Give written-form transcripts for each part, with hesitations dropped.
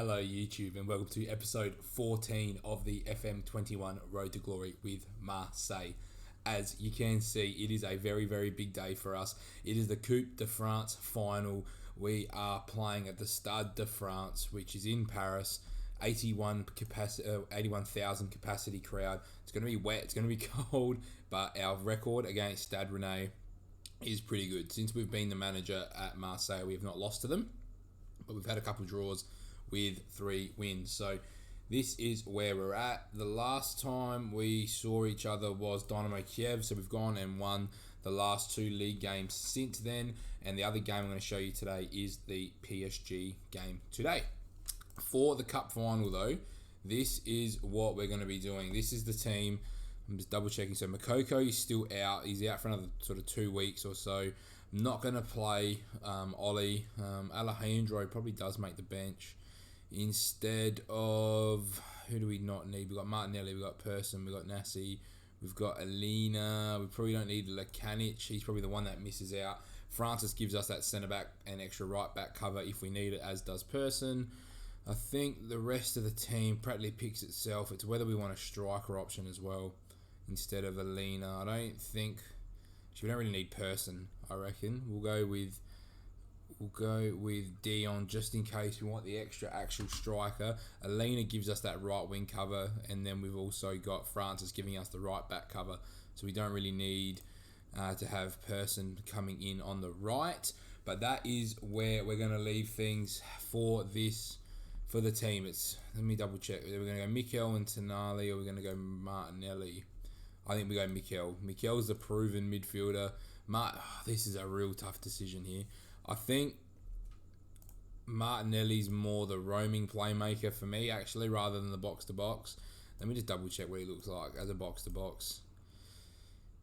Hello YouTube and welcome to episode 14 of the FM21 Road to Glory with Marseille. As you can see, it is a very, very big day for us. It is the Coupe de France final. We are playing at the Stade de France, which is in Paris. 81,000 capacity crowd. It's going to be wet, it's going to be cold, but our record against Stade Rennais is pretty good. Since we've been the manager at Marseille, we have not lost to them, but we've had a couple of draws with 3 wins. So this is where we're at. The last time we saw each other was Dynamo Kiev, so we've gone and won the last 2 league games since then, and the other game I'm going to show you today is the PSG game today. For the cup final though, this is what we're going to be doing. This is the team. I'm just double checking. So Makoko is still out. He's out for another sort of 2 weeks or so. I'm not going to play Oli. Alejandro probably does make the bench instead of, who do we not need? We've got Martinelli, we've got Persson, we've got Nassi, we've got Alina. We probably don't need Lekanic. He's probably the one that misses out. Francis gives us that centre back and extra right back cover if we need it, as does Persson. I think the rest of the team practically picks itself. It's whether we want a striker option as well instead of Alina. I don't think we don't really need Persson. I reckon we'll go with Dion just in case we want the extra actual striker. Alina gives us that right wing cover, and then we've also got Francis giving us the right back cover. So we don't really need to have Persson coming in on the right. But that is where we're going to leave things for this. For the team, let me double check. We're going to go Mikel and Tonali, or we're going to go Martinelli. I think we go Mikel. Mikel's the proven midfielder. This is a real tough decision here. I think Martinelli's more the roaming playmaker for me, actually, rather than the box-to-box. Let me just double check what he looks like as a box-to-box.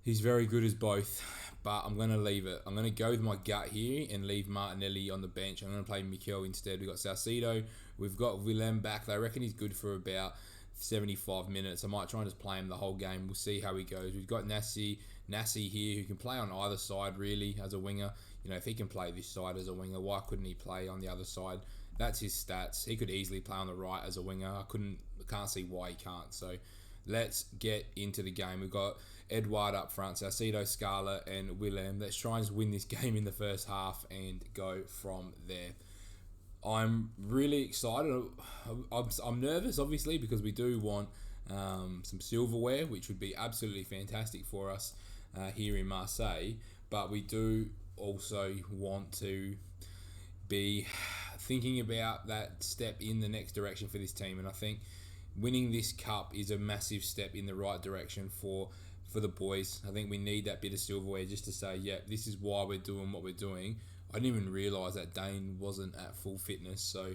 He's very good as both, but I'm going to leave it. I'm going to go with my gut here and leave Martinelli on the bench. I'm going to play Mikel instead. We've got Salcido. We've got Willem back. I reckon he's good for about 75 minutes. I might try and just play him the whole game. We'll see how he goes. We've got Nassi here, who can play on either side, really, as a winger. You know, if he can play this side as a winger, why couldn't he play on the other side? That's his stats. He could easily play on the right as a winger. I can't see why he can't. So let's get into the game. We've got Edouard up front, Salcido, Scarlett, and Willem. Let's try and just win this game in the first half and go from there. I'm really excited. I'm nervous, obviously, because we do want some silverware, which would be absolutely fantastic for us here in Marseille. But we do also want to be thinking about that step in the next direction for this team. And I think winning this cup is a massive step in the right direction for the boys. I think we need that bit of silverware just to say, yeah, this is why we're doing what we're doing. I didn't even realise that Dane wasn't at full fitness, so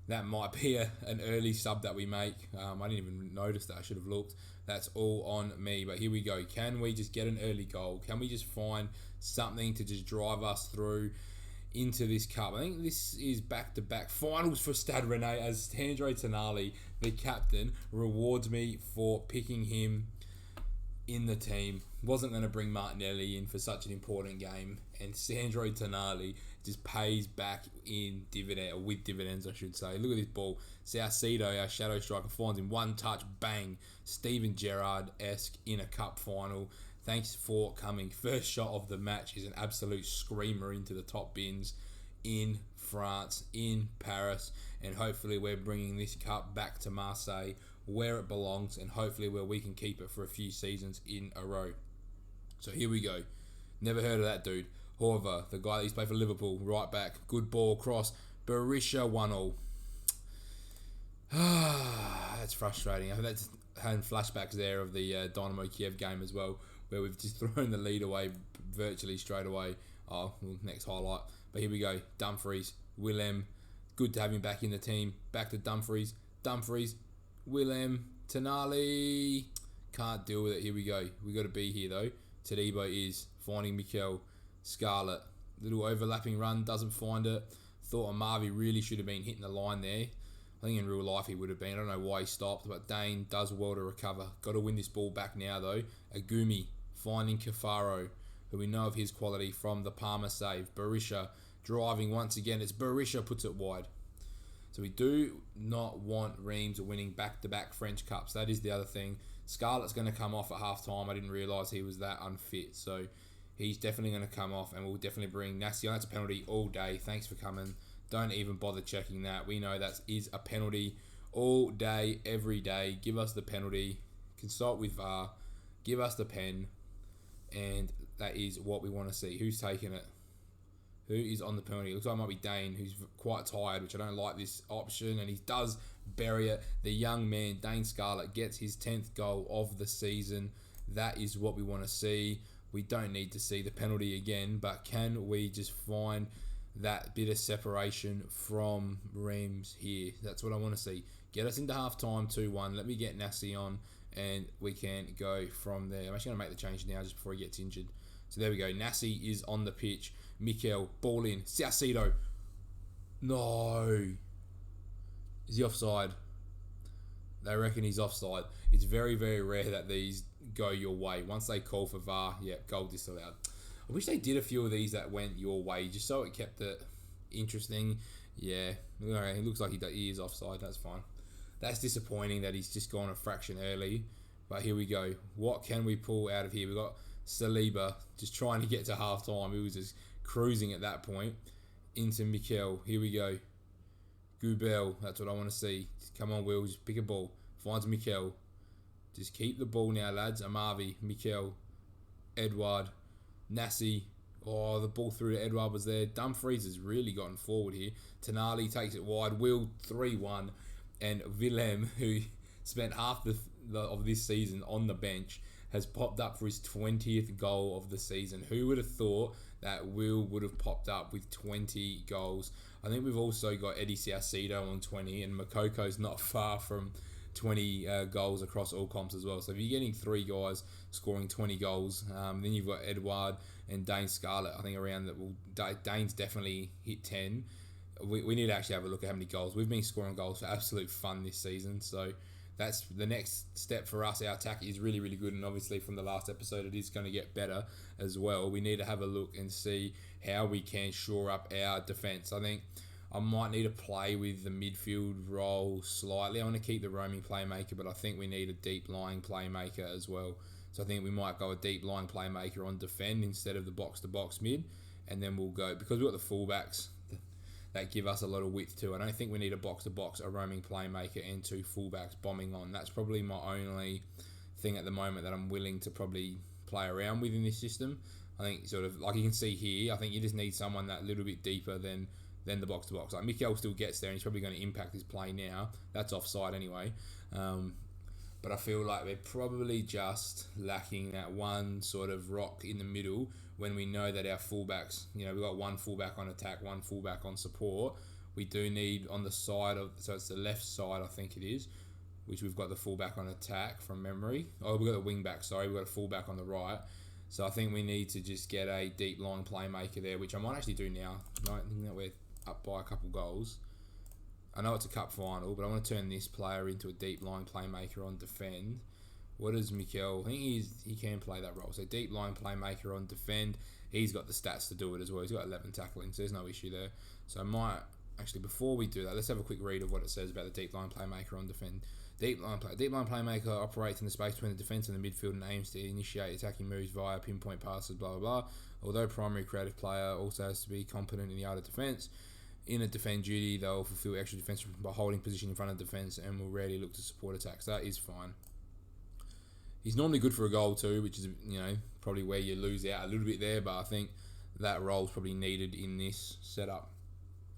that might be an early sub that we make. I didn't even notice that. I should have looked. That's all on me. But here we go. Can we just get an early goal? Can we just find something to just drive us through into this cup? I think this is back-to-back finals for Stade Rennais, as Sandro Tonali, the captain, rewards me for picking him in the team. Wasn't going to bring Martinelli in for such an important game, and Sandro Tonali just pays back in dividend, or with dividends I should say. Look at this ball. Salcido, our shadow striker, finds him, one touch, bang. Steven Gerrard-esque in a cup final. Thanks for coming. First shot of the match is an absolute screamer into the top bins in France, in Paris, and hopefully we're bringing this cup back to Marseille where it belongs, and hopefully where we can keep it for a few seasons in a row. So here we go. Never heard of that dude. Horvath, the guy that used to play for Liverpool, right back. Good ball cross. Berisha 1-0. That's frustrating. I think that's having flashbacks there of the Dynamo Kiev game as well, where we've just thrown the lead away virtually straight away. Oh, well, next highlight. But here we go. Dumfries, Willem. Good to have him back in the team. Back to Dumfries. Willem, Tonali. Can't deal with it. Here we go. We got to be here though. Todibo is finding Mikel. Scarlett. Little overlapping run. Doesn't find it. Thought Amavi really should have been hitting the line there. I think in real life he would have been. I don't know why he stopped, but Dane does well to recover. Got to win this ball back now though. Agumi finding Cafaro, who we know of his quality from the Parma save. Berisha driving once again. It's Berisha puts it wide. So we do not want Reims winning back-to-back French Cups. That is the other thing. Scarlett's going to come off at half-time. I didn't realise he was that unfit. So he's definitely going to come off, and we'll definitely bring Nassi on. That's a penalty all day. Thanks for coming. Don't even bother checking that. We know that is a penalty all day, every day. Give us the penalty. Consult with VAR. Give us the pen. And that is what we want to see. Who's taking it? Who is on the penalty? It looks like it might be Dane, who's quite tired, which I don't like this option. And he does bury it. The young man, Dane Scarlett, gets his 10th goal of the season. That is what we want to see. We don't need to see the penalty again, but can we just find that bit of separation from Reims here? That's what I want to see. Get us into half-time 2-1. Let me get Nassi on, and we can go from there. I'm actually going to make the change now just before he gets injured. So there we go. Nassi is on the pitch. Mikel, ball in. Saucedo. No. Is he offside? They reckon he's offside. It's very, very rare that these go your way. Once they call for VAR, yeah, goal disallowed. I wish they did a few of these that went your way, just so it kept it interesting. Yeah, he looks like he is offside. That's fine. That's disappointing that he's just gone a fraction early. But here we go. What can we pull out of here? We've got Saliba just trying to get to half-time. He was just cruising at that point. Into Mikel. Here we go. Goubel. That's what I want to see. Come on, Will. Just pick a ball. Finds Mikel. Just keep the ball now, lads. Amavi. Mikel. Edouard. Nassi. Oh, the ball through to Edouard was there. Dumfries has really gotten forward here. Tonali takes it wide. Will 3-1. And Willem, who spent half of this season on the bench, has popped up for his 20th goal of the season. Who would have thought that Will would have popped up with 20 goals? I think we've also got Eddie Saucedo on 20, and Mokoko's not far from 20 goals across all comps as well. So if you're getting 3 guys scoring 20 goals, then you've got Edouard and Dane Scarlett, I think around that. Well, Dane's definitely hit 10. We need to actually have a look at how many goals. We've been scoring goals for absolute fun this season. So that's the next step for us. Our attack is really, really good. And obviously from the last episode, it is going to get better as well. We need to have a look and see how we can shore up our defence. I think I might need to play with the midfield role slightly. I want to keep the roaming playmaker, but I think we need a deep lying playmaker as well. So I think we might go a deep lying playmaker on defend instead of the box-to-box mid. And then we'll go, because we've got the fullbacks that give us a lot of width too. I don't think we need a box-to-box, a roaming playmaker, and 2 fullbacks bombing on. That's probably my only thing at the moment that I'm willing to probably play around with in this system. I think sort of, like you can see here, I think you just need someone that little bit deeper than the box-to-box. Like Mikel still gets there and he's probably going to impact his play now. That's offside anyway. But I feel like we're probably just lacking that one sort of rock in the middle when we know that our fullbacks, we've got 1 fullback on attack, 1 fullback on support. We do need on the side of, so it's the left side I think it is, which we've got the fullback on attack from memory. Oh, we've got the wing back, sorry, we've got a fullback on the right. So I think we need to just get a deep line playmaker there, which I might actually do now. I think that we're up by a couple goals. I know it's a cup final, but I want to turn this player into a deep line playmaker on defend. What is Mikel? I think he can play that role. So deep line playmaker on defend. He's got the stats to do it as well. He's got 11 tackling, so there's no issue there. So I might, actually, before we do that, let's have a quick read of what it says about the deep line playmaker on defend. Deep line playmaker operates in the space between the defence and the midfield and aims to initiate attacking moves via pinpoint passes, blah, blah, blah. Although primary creative player also has to be competent in the art of defence. In a defend duty, they'll fulfill extra defence by holding position in front of defence and will rarely look to support attacks. That is fine. He's normally good for a goal too, which is, probably where you lose out a little bit there, but I think that role is probably needed in this setup.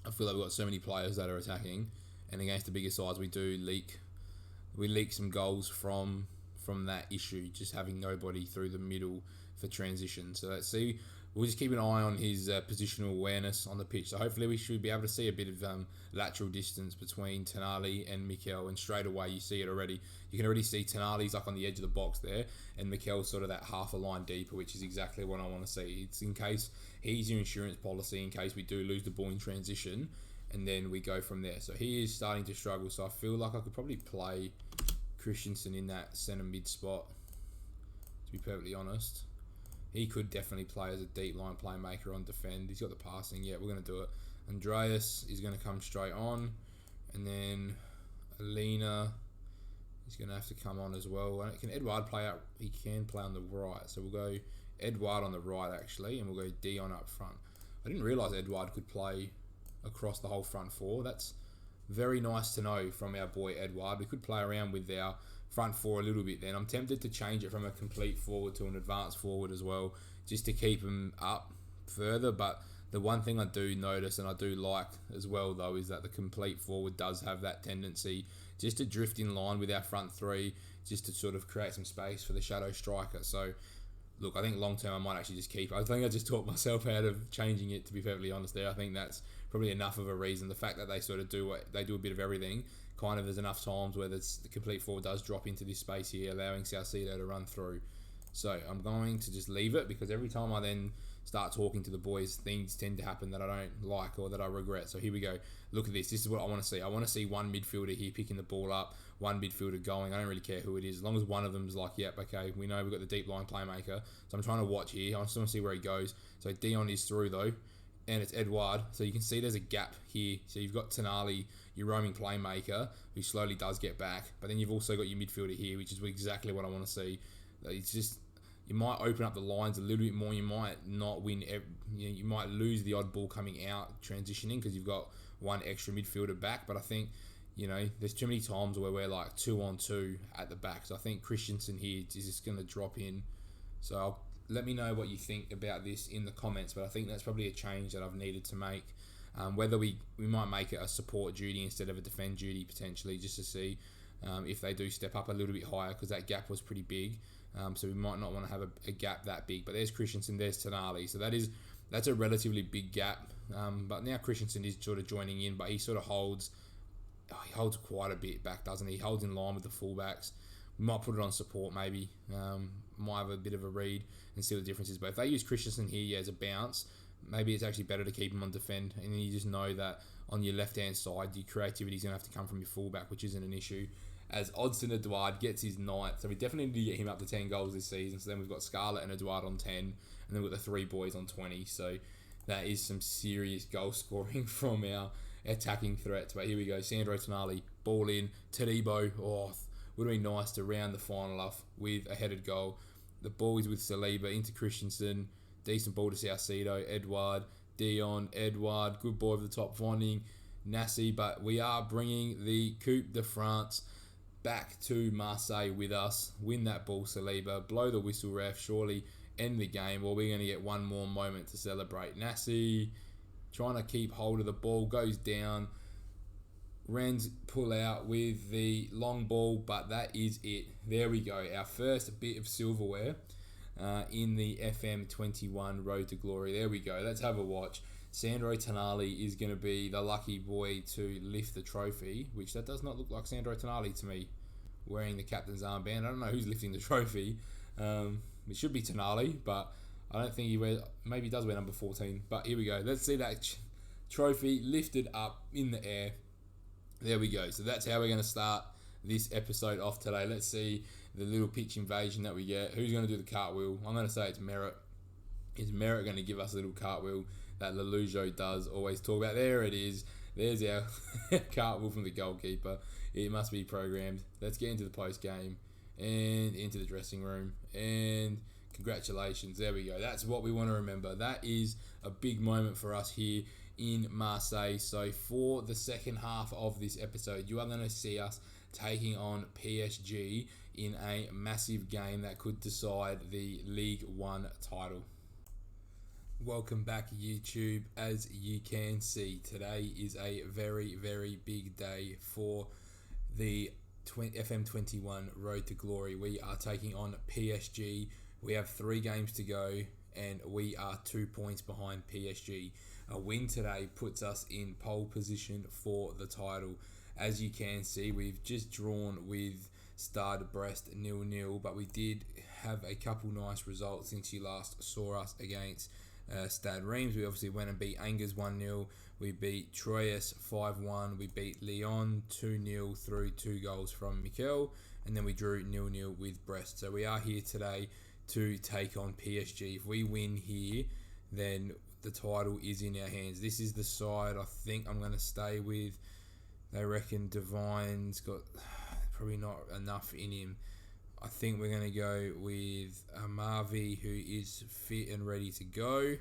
I feel like we've got so many players that are attacking, and against the bigger sides, we leak some goals from that issue, just having nobody through the middle for transition. So let's see. We'll just keep an eye on his positional awareness on the pitch. So hopefully we should be able to see a bit of lateral distance between Tonali and Mikel. And straight away you see it already. You can already see Tonali's like on the edge of the box there. And Mikel's sort of that half a line deeper, which is exactly what I want to see. It's in case he's your insurance policy in case we do lose the ball in transition. And then we go from there. So he is starting to struggle. So I feel like I could probably play Christensen in that centre mid spot, to be perfectly honest. He could definitely play as a deep line playmaker on defend. He's got the passing. Yeah, we're going to do it. Andreas is going to come straight on. And then Alina is going to have to come on as well. Can Edouard play out? He can play on the right. So we'll go Edouard on the right, actually, and we'll go Dion up front. I didn't realise Edouard could play across the whole front four. That's very nice to know from our boy Edouard. We could play around with our front four a little bit then. I'm tempted to change it from a complete forward to an advanced forward as well, just to keep him up further. But the one thing I do notice and I do like as well, though, is that the complete forward does have that tendency just to drift in line with our front three, just to sort of create some space for the shadow striker. So, look, I think long term I might actually just keep it. I think I just talked myself out of changing it, to be perfectly honest there. I think that's probably enough of a reason. The fact that they sort of do a bit of everything, kind of there's enough times where the complete forward does drop into this space here, allowing Salcedo to run through. So I'm going to just leave it, because every time I then start talking to the boys, things tend to happen that I don't like or that I regret. So here we go. Look at this. This is what I want to see. I want to see one midfielder here picking the ball up, one midfielder going. I don't really care who it is, as long as one of them's like, yep, okay, we know we've got the deep line playmaker. So I'm trying to watch here. I just want to see where he goes. So Dion is through though, and it's Edouard. So you can see there's a gap here. So you've got Tonali, your roaming playmaker, who slowly does get back. But then you've also got your midfielder here, which is exactly what I want to see. It's just, you might open up the lines a little bit more. You might not win. You might lose the odd ball coming out, transitioning, because you've got one extra midfielder back. But I think, there's too many times where we're like 2-on-2 at the back. So I think Christensen here is just going to drop in. So let me know what you think about this in the comments. But I think that's probably a change that I've needed to make. Whether we might make it a support duty instead of a defend duty potentially, just to see if they do step up a little bit higher, because that gap was pretty big. So we might not want to have a gap that big. But there's Christensen, there's Tonali. So that's a relatively big gap. But now Christensen is sort of joining in, but he sort of holds quite a bit back, doesn't he? He holds in line with the fullbacks. We might put it on support maybe. Might have a bit of a read and see what the difference is. But if they use Christensen here as a bounce, maybe it's actually better to keep him on defend. And then you just know that on your left-hand side, your creativity is going to have to come from your fullback, which isn't an issue. As Odsonne Edouard gets his 9th. So we definitely need to get him up to 10 goals this season. So then we've got Scarlett and Edouard on 10. And then we've got the 3 boys on 20. So that is some serious goal scoring from our attacking threats. But here we go. Sandro Tonali, ball in. Todibo, would have been nice to round the final off with a headed goal. The ball is with Saliba into Christensen. Decent ball to Salcedo. Edouard, Dion, Edouard. Good ball over the top, finding Nassi. But we are bringing the Coupe de France back to Marseille with us. Win that ball, Saliba. Blow the whistle, ref. Surely end the game. Or we're going to get one more moment to celebrate. Nassi trying to keep hold of the ball. Goes down. Rennes pull out with the long ball, but that is it. There we go. Our first bit of silverware in the FM21 Road to Glory. There we go. Let's have a watch. Sandro Tonali is going to be the lucky boy to lift the trophy, which that does not look like Sandro Tonali to me, wearing the captain's armband. I don't know who's lifting the trophy. It should be Tonali, but I don't think maybe he does wear number 14. But here we go. Let's see that trophy lifted up in the air. There we go. So that's how we're going to start this episode off today. Let's see the little pitch invasion that we get. Who's going to do the cartwheel? I'm going to say it's Merritt. Is Merritt going to give us a little cartwheel that Lelujo does always talk about? There it is. There's our cartwheel from the goalkeeper. It must be programmed. Let's get into the post-game and into the dressing room. And congratulations. There we go. That's what we want to remember. That is a big moment for us here in Marseille. So for the second half of this episode, you are going to see us taking on PSG in a massive game that could decide the League One title. Welcome back, YouTube. As you can see, today is a very, very big day for the FM21 Road to Glory. We are taking on PSG. We have 3 games to go and we are 2 points behind PSG. A win today puts us in pole position for the title. As you can see, we've just drawn with Stade Brest 0-0, but we did have a couple nice results since you last saw us against Stade Reims. We obviously went and beat Angers 1-0. We beat Troyes 5-1. We beat Lyon 2-0 through 2 goals from Mikel, and then we drew 0-0 with Brest. So we are here today to take on PSG. If we win here, then the title is in our hands. This is the side I think I'm going to stay with. They reckon Divine's got probably not enough in him. I think we're going to go with Marvi, who is fit and ready to go.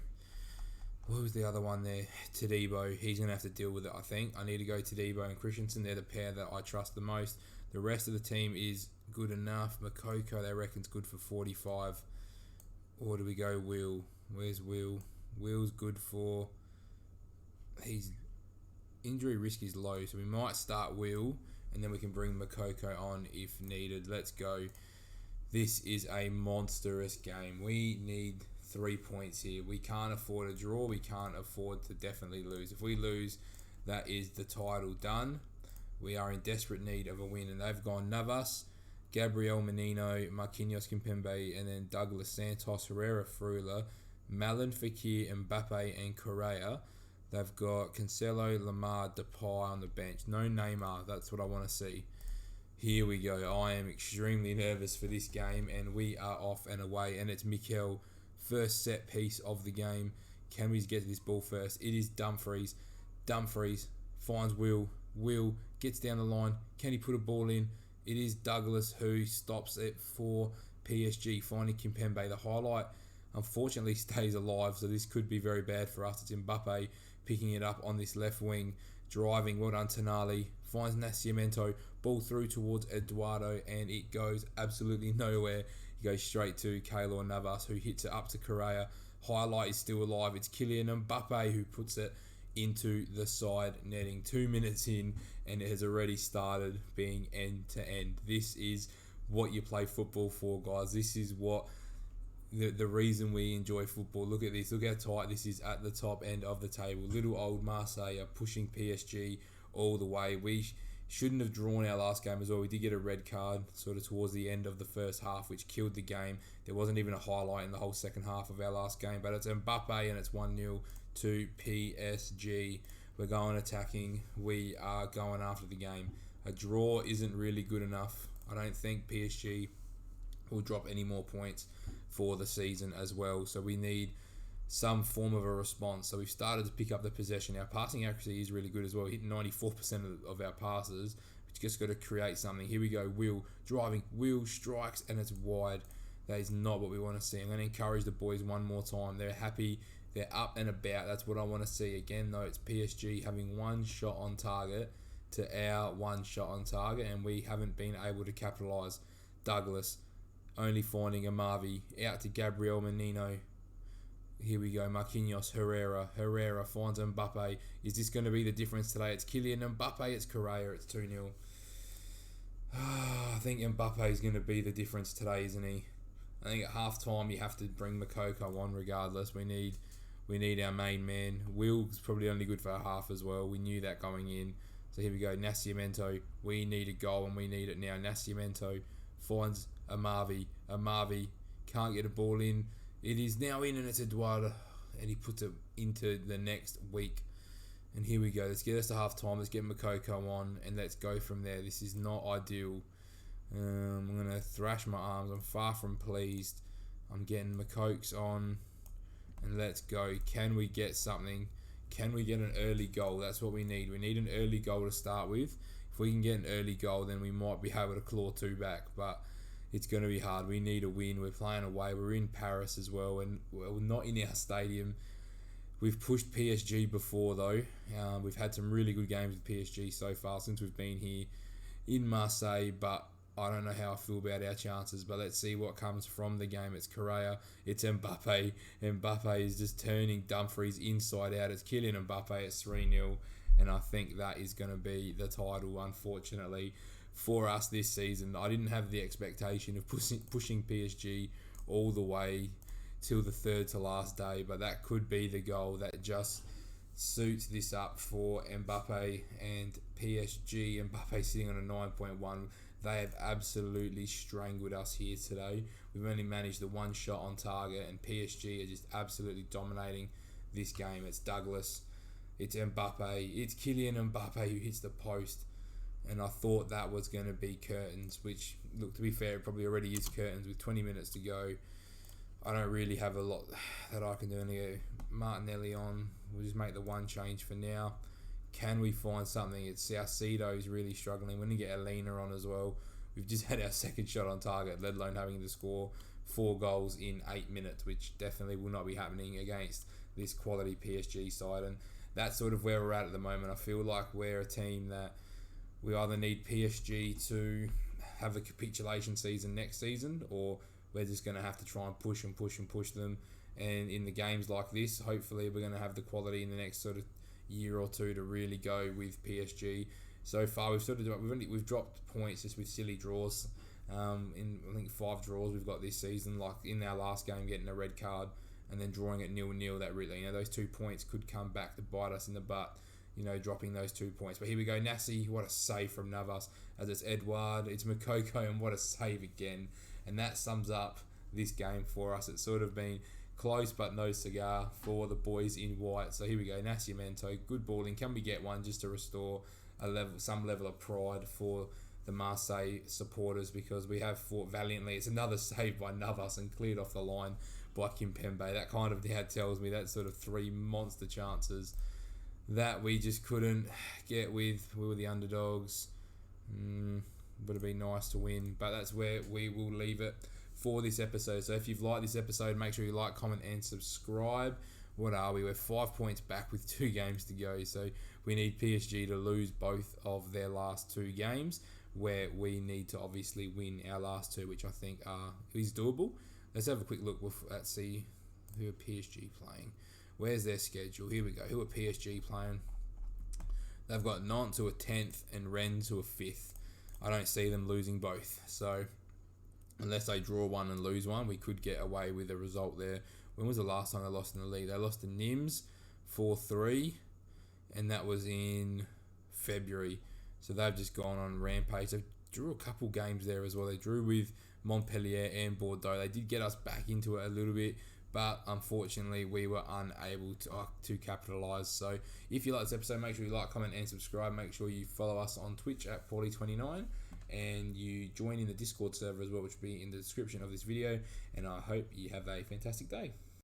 What was the other one there? Tadebo. He's going to have to deal with it, I think. I need to go Tadebo and Christensen. They're the pair that I trust the most. The rest of the team is good enough. Makoko, they reckon's good for 45. Or do we go Will? Where's Will? Will's good for... His injury risk is low, so we might start Will, and then we can bring Makoko on if needed. Let's go. This is a monstrous game. We need 3 points here. We can't afford a draw. We can't afford to definitely lose. If we lose, that is the title done. We are in desperate need of a win, and they've gone Navas, Gabriel Menino, Marquinhos Kimpembe, and then Douglas Santos, Herrera Frula, Malin Fekir, Mbappe, and Correa. They've got Cancelo, Lamar, Depay on the bench. No Neymar. That's what I want to see. Here we go. I am extremely nervous for this game, and we are off and away. And it's Mikel, first set piece of the game. Can we get this ball first? It is Dumfries. Dumfries finds Will. Will gets down the line. Can he put a ball in? It is Douglas who stops it for PSG, finding Kimpembe. The highlight, unfortunately, stays alive, so this could be very bad for us. It's Mbappe picking it up on this left wing, driving. Well done, Tonali. Finds Nascimento. Ball through towards Eduardo, and it goes absolutely nowhere. He goes straight to Keylor Navas, who hits it up to Correa. Highlight is still alive. It's Kylian Mbappe who puts it into the side netting. 2 minutes in, and it has already started being end to end. This is what you play football for, guys. This is what the reason we enjoy football. Look at this. Look how tight this is at the top end of the table. Little old Marseille are pushing PSG all the way. We shouldn't have drawn our last game as well. We did get a red card sort of towards the end of the first half, which killed the game. There wasn't even a highlight in the whole second half of our last game, but it's Mbappe and it's 1-0 to PSG. We're going attacking. We are going after the game. A draw isn't really good enough. I don't think PSG will drop any more points for the season as well. So we need some form of a response. So we've started to pick up the possession. Our passing accuracy is really good as well. Hitting 94% of our passes. We just got to create something. Here we go. Will driving. Will strikes and it's wide. That is not what we want to see. I'm going to encourage the boys one more time. They're happy. They're up and about. That's what I want to see. Again, though, it's PSG having one shot on target to our one shot on target, and we haven't been able to capitalise. Douglas only finding Amavi out to Gabriel Menino. Here we go. Marquinhos, Herrera. Herrera finds Mbappe. Is this going to be the difference today? It's Kylian Mbappe. It's Correa. It's 2-0. I think Mbappe is going to be the difference today, isn't he? I think at half time you have to bring Makoko on regardless. We need our main man. Will's probably only good for a half as well. We knew that going in. So here we go. Nascimento. We need a goal and we need it now. Nascimento finds Amavi. Amavi can't get a ball in. It is now in and it's Eduardo. And he puts it into the next week. And here we go. Let's get us to half time. Let's get Makoko on and let's go from there. This is not ideal. I'm going to thrash my arms. I'm far from pleased. I'm getting Makokes on. And let's go. Can we get something? Can we get an early goal? That's what we need. We need an early goal to start with. If we can get an early goal, then we might be able to claw 2 back. But it's going to be hard. We need a win. We're playing away. We're in Paris as well. And we're not in our stadium. We've pushed PSG before, though. We've had some really good games with PSG so far since we've been here in Marseille. But I don't know how I feel about our chances, but let's see what comes from the game. It's Correa, it's Mbappe. Mbappe is just turning Dumfries inside out. It's Kylian Mbappe, it's 3-0, and I think that is going to be the title, unfortunately, for us this season. I didn't have the expectation of pushing PSG all the way till the third to last day, but that could be the goal that just suits this up for Mbappe and PSG. Mbappe sitting on a 9.1. They have absolutely strangled us here today. We've only managed the one shot on target, and PSG are just absolutely dominating this game. It's Douglas, it's Mbappe, it's Kylian Mbappe who hits the post, and I thought that was going to be curtains, which, look, to be fair, it probably already is curtains with 20 minutes to go. I don't really have a lot that I can do. Only go Martinelli on. We'll just make the one change for now. Can we find something? It's our Cedo is really struggling. We're going to get Alina on as well. We've just had our second shot on target, let alone having to score 4 goals in 8 minutes, which definitely will not be happening against this quality PSG side. And that's sort of where we're at the moment. I feel like we're a team that we either need PSG to have a capitulation season next season, or we're just going to have to try and push them. And in the games like this, hopefully we're going to have the quality in the next sort of year or two to really go with PSG. So far, we've dropped points just with silly draws. In I think 5 draws we've got this season. Like in our last game, getting a red card and then drawing at 0-0. That really, those 2 points could come back to bite us in the butt. Dropping those 2 points. But here we go, Nassi. What a save from Navas. As it's Edouard, it's Makoko, and what a save again. And that sums up this game for us. It's sort of been close but no cigar for the boys in white. So here we go, Nascimento, good balling. Can we get one just to restore some level of pride for the Marseille supporters, because we have fought valiantly. It's another save by Navas and cleared off the line by Kimpembe. That kind of tells me that sort of 3 monster chances that we just couldn't get with. We were the underdogs. Would have been nice to win, but that's where we will leave it for this episode. So if you've liked this episode, make sure you like, comment and subscribe. What are we? We're 5 points back with 2 games to go. So we need PSG to lose both of their last 2 games, where we need to obviously win our last 2, which I think is doable. Let's have a quick look. Let's see who are PSG playing. Where's their schedule? Here we go. Who are PSG playing? They've got Nantes who are 10th and Rennes who are 5th. I don't see them losing both. So unless they draw one and lose one, we could get away with a result there. When was the last time they lost in the league? They lost to Nims 4-3, and that was in February. So they've just gone on rampage. They drew a couple games there as well. They drew with Montpellier and Bordeaux. They did get us back into it a little bit, but unfortunately we were unable to capitalise. So if you like this episode, make sure you like, comment and subscribe. Make sure you follow us on Twitch at 4029, and you join in the Discord server as well, which will be in the description of this video. And I hope you have a fantastic day.